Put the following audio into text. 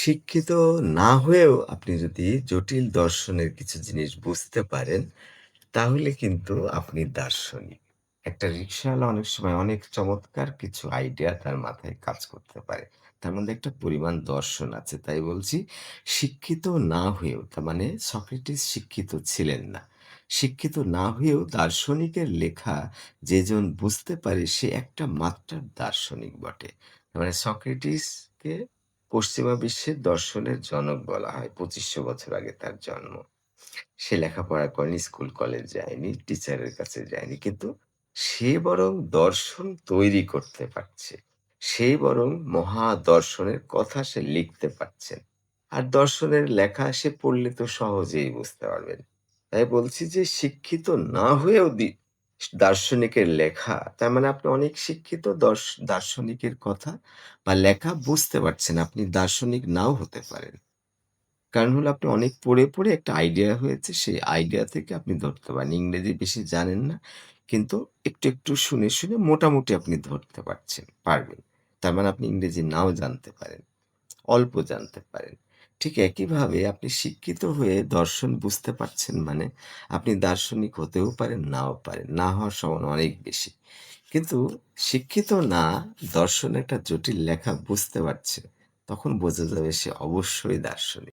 শিক্ষিত না হয়েও আপনি যদি জটিল দর্শনের কিছু জিনিস বুঝতে পারেন, তাহলে কিন্তু আপনি দার্শনিক। একটা রিক্শাওয়ালা অনেক সময় অনেক চমৎকার কিছু আইডিয়া তার মাথায় কাজ করতে পারে। তার মধ্যে একটা পরিমাণ দর্শন আছে। তাই বলছি শিক্ষিত না হয়েও তার মানে সক্রেটিস শিক্ষিত ছিলেন না। শিক্ষিত না হয়েও দার্শনিকের লেখা যেজন বুঝতে পারে সে একটা মাত্রার দার্শনিক বটে। তার মানে সক্রেটিসকে পশ্চিমা বিশ্বের দর্শনের জনক বলা হয়। ২৫০০ বছর আগে তার জন্ম। সে লেখাপড়া করেনি, স্কুল কলেজ যায়নি, টিচারের কাছে যায়নি। কিন্তু সে বরং দর্শন তৈরি করতে পারছে। সে বরং মহাদর্শনের কথা সে লিখতে পারছেন। আর দর্শনের লেখা সে পড়লে তো সহজেই বুঝতে পারবেন। তাই বলছি যে শিক্ষিত না হয়েও দার্শনিকের লেখা, তার মানে আপনি অনেক শিক্ষিত দার্শনিকের কথা বা লেখা বুঝতে পারছেন। আপনি দার্শনিক নাও হতে পারেন। কারণ হলো আপনি অনেক পড়ে একটা আইডিয়া হয়েছে, সেই আইডিয়া থেকে আপনি ধরতে পারেন। ইংরেজি বেশি জানেন না, কিন্তু একটু শুনে মোটামুটি আপনি ধরতে পারবেন। তার মানে আপনি ইংরেজি নাও জানতে পারেন, অল্প জানতে পারেন। ঠিক একইভাবে আপনি শিক্ষিত হয়ে দর্শন বুঝতে পারছেন মানে আপনি দার্শনিক হতেও পারেন, নাও পারেন। না হওয়ার সম্ভাবনা অনেক বেশি। কিন্তু শিক্ষিত না দর্শনের একটা জটিল লেখা বুঝতে পারছে, তখন বোঝা যাবে সে অবশ্যই দার্শনিক।